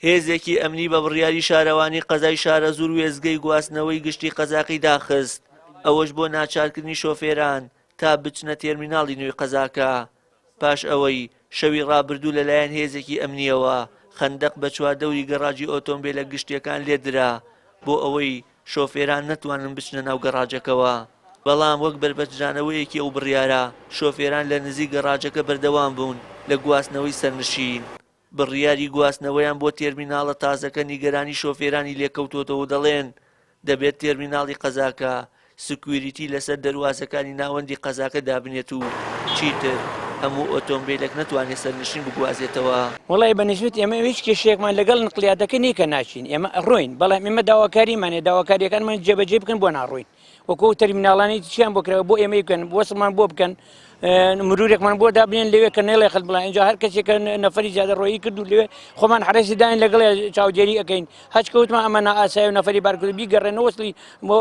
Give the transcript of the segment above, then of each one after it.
هێزێکی ئەمنی بە بڕیاری شارەوانی قەزای شارە زوور وێزگەی گواستنەوەی گشتی قەزاقی داخست، ئەوەش بۆ ناچارکردنی شۆفێران تا بچنە تیرمیناڵی نوێی قەزاکە. پاش ئەوەی شەوی ڕابردوو لەلایەن هێزێکی ئەمنیەوە خەندەق بە چواردەوری گەڕاجی ئۆتۆمبیلە گشتیەکان لێدرا بۆ ئەوەی شۆفێران نەتوانن بچنە ناو گەڕاجەکەوە. بەڵام وەک بربەجانەوەیەکی ئەو بڕیارە شۆفێران لە نزیک گەڕاجەکە بەردەوام بوون لە گواستنەوەی سەرنشین. بڕیاری گواستنەوەیان بۆ تیرمیناڵە تازەکە نیگەرانی شۆفێرانی لێکەوتۆتەوە دەڵێن دەبێت تیرمیناڵی قەزاکە سکوریتی لەسەر دەواازەکانی ناوەندی قەزاکە دابنێت و چیتر هەموو ئۆتۆمبیلێک نەتوانێت سەرنشین بگوازێتەوە. وڵی بەنسبت ئێمە هیچ کێشێکمان لەگەڵ نقلیاتەکە نیکە ناچین، ئێمە ڕۆین، بەڵام ئێمە داواکاریمانێ داواکاریەکانمان جێبەجێ بکەن بۆ ناڕۆین، وەکو تەرمیناڵانی چیان بۆ کرەوە بۆ ئێمە بکەن وەسڵمان بۆ بکەن مرورێکمان بۆ دابنێن لەوێ کە نێڵێ خەڵ بڵێن اینجا هەر کەسێکە نەفەری زیادە ڕۆیی کرد و لەوێ خۆمان حرەسی داین لەگەڵ چاودێری ئەەکەین هەچ کەوتمان ئەمە نائاسایی و نەفەری بارکرد بیگەڕێنەوە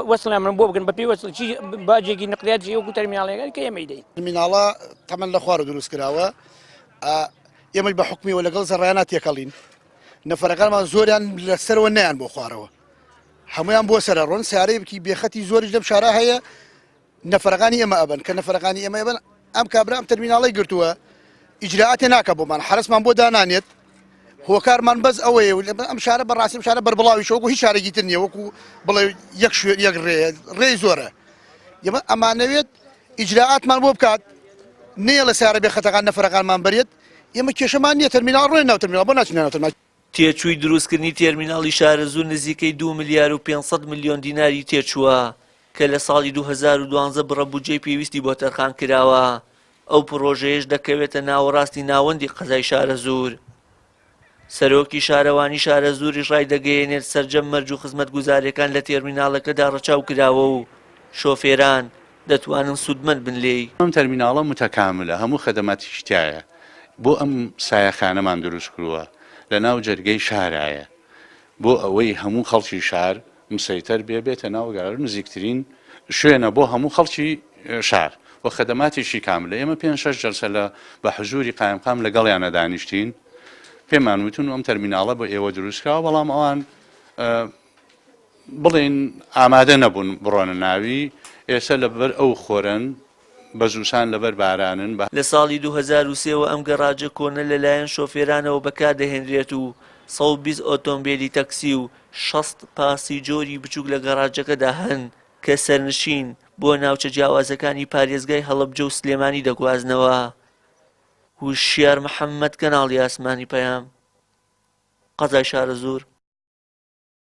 وەسڵیان من بۆ بکەن بە پێی وەسڵ چی باجێکی نقلیاتی وەکو تەرمیناڵەکان کە ئێمەی دەین. تەرمیناڵە تەمەن لە خوارە دروست کراوە، ئێمە بە حکمیەوە لەگەڵ زەڕایانە تێکەڵین، نەفەرەکانمان زۆریان لەسەرەوە نەیان بۆ خوارەوە، هەمویان بۆ سەرە ڕۆن سیارەی بکی بێخەتی زۆریش لەم شارە هەیە، نەفەرەکانی ئێمە ئەبن کە نەفەرەکانی ئێمە ئەبن ئەم کابرا ئەم تەرمیناڵی گرتووە ئیجراعاتێ ناکە بۆمان، حرسمان بۆ دانانێت، هۆکارمان بەس ئەوەیە ئەم شارە بەڕاستی شارە بەربڵاویش وەکو هیچ شارێکی تر نییە، وەکو بڵێ یەک شوێن یەک ڕێی زۆرە، ئێمە ئەمانەوێت ئیجراعاتمان بۆ بکات نێ لە سیارە بێخەتەکان نەفەرەکانمان بەرێت، ئێمە کێشەمان نییە تەرمیناڵ ڕۆی ناو تەرمیناڵ بۆ ناچین ناو تەرمیناڵ. تێچووی دروستکردنی تیرمیناڵی شارە زوور نزیکەی 2 ملیار و 500 ملیۆن دیناری تێچووە کە لە ساڵی 2012 بڕەبوجێی پێویستی بۆ تەرخان کراوە. ئەو پرۆژەیەش دەکەوێتە ناوەڕاستی ناوەندی قەزای شارە زوور. سەرۆکی شارەوانی شارە زووریش ڕای دەگەیەنێت سەرجەم مەرج و خزمەتگوزاریەکان لە تیرمیناڵەکەدا ڕەچاو کراوە و شۆفێران دەتوانن سوودمەند بن لێی. ئەم تەرمیناڵە متەکاملە، هەموو خەدەماتی شتایە بۆ ئەم سایەخانەمان دروست کردووە لە ناو جەرگەی شارایە بۆ ئەوەی هەموو خەڵکی شار مسەیتەر بێتە ناو گەڕ نزیکترین شوێنە بۆ هەموو خەڵکی شار و خەدەماتیشی کاملە. ئێمە 5-6 جەلسە لە بە حزوری قایمقام لەگەڵیانە دانیشتین، پێمان وتون ئەم تەرمیناڵە بۆ ئێوە دروستکراوە، بەڵام ئەوان بڵێن ئامادە نەبوون بڕۆنە ناوی، ئێستا لەبەر ئەو خۆرن بە زووسان لەبەر بارانن. لە ساڵی 2023 ئەم گەڕاجە کۆنە لەلایەن شۆفێرانەوە بەکاردەهێنرێت و 120 ئۆتۆمبیلی تەکسی و 60 پاسی جۆری بچووک لە گەڕاجەکەدا هەن کە سەرنشین بۆ ناوچە جیاوازەکانی پارێزگای هەڵەبجە و سلێمانی دەگوازنەوە. وشیار محەممەد کەناڵی ئاسمانی پەیام قەزای شارە زوور.